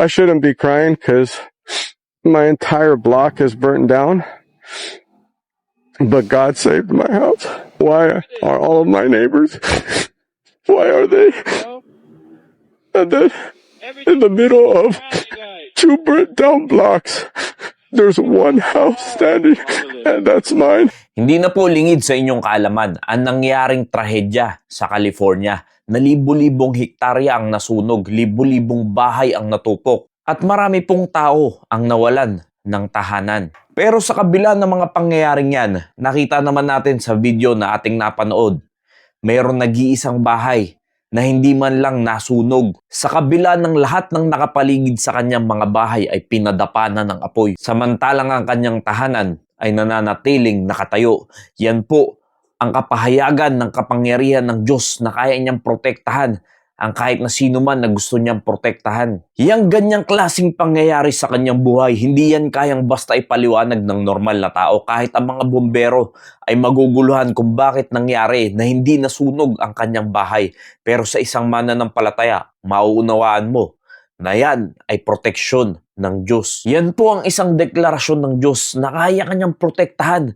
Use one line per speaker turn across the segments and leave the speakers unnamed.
I shouldn't be crying because my entire block is burnt down. But God saved my house. Why are all of my neighbors? Why are they? And then in the middle of two burnt down blocks, there's one house standing, and that's mine.
Hindi na po lingid sa inyong kaalaman ang nangyaring trahedya sa California na libu-libong hektarya ang nasunog, libu-libong bahay ang natupok, at marami pong tao ang nawalan ng tahanan. Pero sa kabila ng mga pangyayaring yan, nakita naman natin sa video na ating napanood, mayroong nag-iisang bahay na hindi man lang nasunog. Sa kabila ng lahat ng nakapaligid sa kanyang mga bahay ay pinadapa na ng apoy. Samantalang ang kanyang tahanan ay nananatiling nakatayo. Yan po ang kapahayagan ng kapangyarihan ng Diyos na kaya niyang protektahan ang kahit na sino man na gusto niyang protektahan. Yang ganyang klaseng pangyayari sa kanyang buhay, hindi yan kayang basta ipaliwanag ng normal na tao. Kahit ang mga bombero ay maguguluhan kung bakit nangyari na hindi nasunog ang kanyang bahay. Pero sa isang mananampalataya, mauunawaan mo na yan ay proteksyon ng Diyos. Yan po ang isang deklarasyon ng Diyos na kaya kanyang protektahan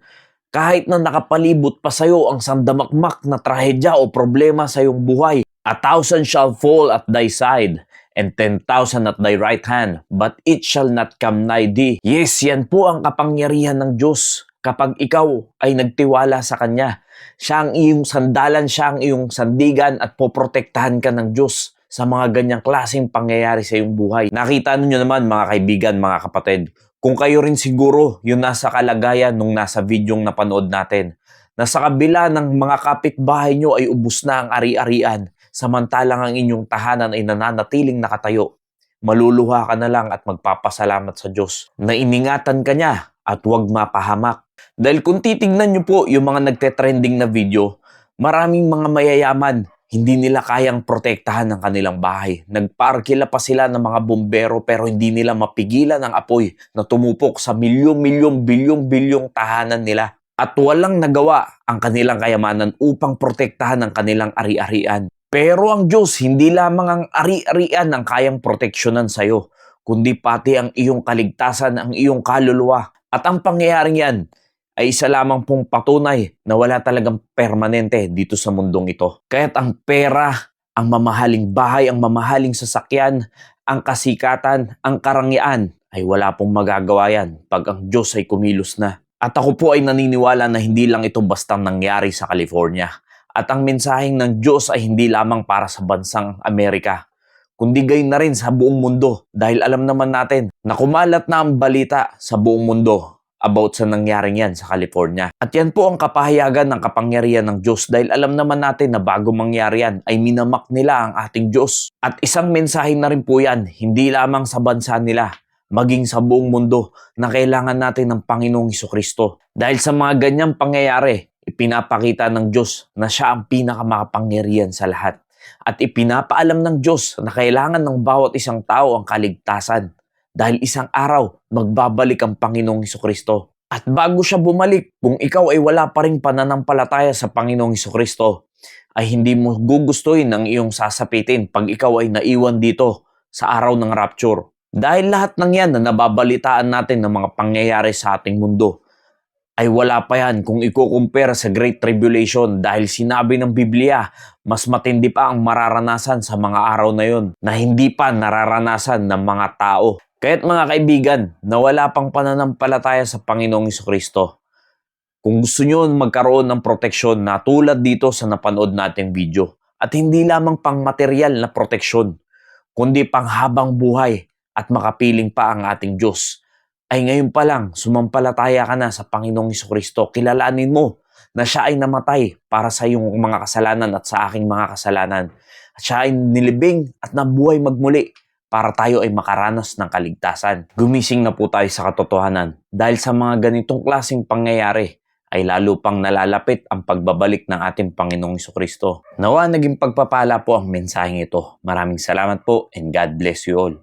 kahit na nakapalibot pa sa'yo ang sandamakmak na trahedya o problema sa iyong buhay. 1,000 shall fall at thy side, and 10,000 at thy right hand, but it shall not come nigh thee. Yes, yan po ang kapangyarihan ng Diyos. Kapag ikaw ay nagtiwala sa Kanya, siya ang iyong sandalan, siya ang iyong sandigan at poprotektahan ka ng Diyos sa mga ganyang klaseng pangyayari sa iyong buhay. Nakita ninyo naman mga kaibigan, mga kapatid, kung kayo rin siguro yung nasa kalagayan nung nasa videong napanood natin, na sa kabila ng mga kapitbahay nyo ay ubos na ang ari-arian, samantalang ang inyong tahanan ay nananatiling nakatayo, maluluha ka na lang at magpapasalamat sa Diyos na iningatan ka niya at huwag mapahamak. Dahil kung titignan nyo po yung mga nagte-trending na video, maraming mga mayayaman, hindi nila kayang protektahan ang kanilang bahay. Nagparkila pa sila ng mga bombero pero hindi nila mapigilan ang apoy na tumupok sa milyon-milyong, bilyong-bilyong tahanan nila. At walang nagawa ang kanilang kayamanan upang protektahan ang kanilang ari-arian. Pero ang Diyos, hindi lamang ang ari-arian ang kayang proteksyonan sa iyo, kundi pati ang iyong kaligtasan, ang iyong kaluluwa. At ang pangyayaring yan ay isa lamang pong patunay na wala talagang permanente dito sa mundong ito. Kaya't ang pera, ang mamahaling bahay, ang mamahaling sasakyan, ang kasikatan, ang karangyaan ay wala pong magagawa yan pag ang Diyos ay kumilos na. At ako po ay naniniwala na hindi lang ito bastang nangyari sa California. At ang mensaheng ng Diyos ay hindi lamang para sa bansang Amerika, kundi gayon na rin sa buong mundo. Dahil alam naman natin na kumalat na ang balita sa buong mundo about sa nangyaring yan sa California. At yan po ang kapahayagan ng kapangyarihan ng Diyos dahil alam naman natin na bago mangyari yan ay minamak nila ang ating Diyos. At isang mensahe na rin po yan, hindi lamang sa bansa nila, maging sa buong mundo na kailangan natin ng Panginoong Hesukristo. Dahil sa mga ganyang pangyayari, ipinapakita ng Diyos na siya ang pinakamakapangyarihan sa lahat. At ipinapaalam ng Diyos na kailangan ng bawat isang tao ang kaligtasan. Dahil isang araw, magbabalik ang Panginoong Hesukristo. At bago siya bumalik, kung ikaw ay wala pa ring pananampalataya sa Panginoong Hesukristo, ay hindi mo gugustuhin ang iyong sasapitin pag ikaw ay naiwan dito sa araw ng rapture. Dahil lahat ng yan na nababalitaan natin ng mga pangyayari sa ating mundo, ay wala pa yan kung i-compare sa Great Tribulation dahil sinabi ng Biblia, mas matindi pa ang mararanasan sa mga araw na yon na hindi pa nararanasan ng mga tao. Kaya't mga kaibigan, na wala pang pananampalataya sa Panginoong Hesukristo, kung gusto nyo magkaroon ng proteksyon na tulad dito sa napanood nating video, at hindi lamang pang material na proteksyon, kundi pang habang buhay at makapiling pa ang ating Diyos, ay ngayon pa lang sumampalataya ka na sa Panginoong Hesukristo. Kilalanin mo na siya ay namatay para sa iyong mga kasalanan at sa aking mga kasalanan. At siya ay nilibing at nabuhay magmuli para tayo ay makaranas ng kaligtasan. Gumising na po tayo sa katotohanan dahil sa mga ganitong klaseng pangyayari ay lalo pang nalalapit ang pagbabalik ng ating Panginoong Hesukristo. Nawa naging pagpapala po ang mensaheng ito. Maraming salamat po and God bless you all.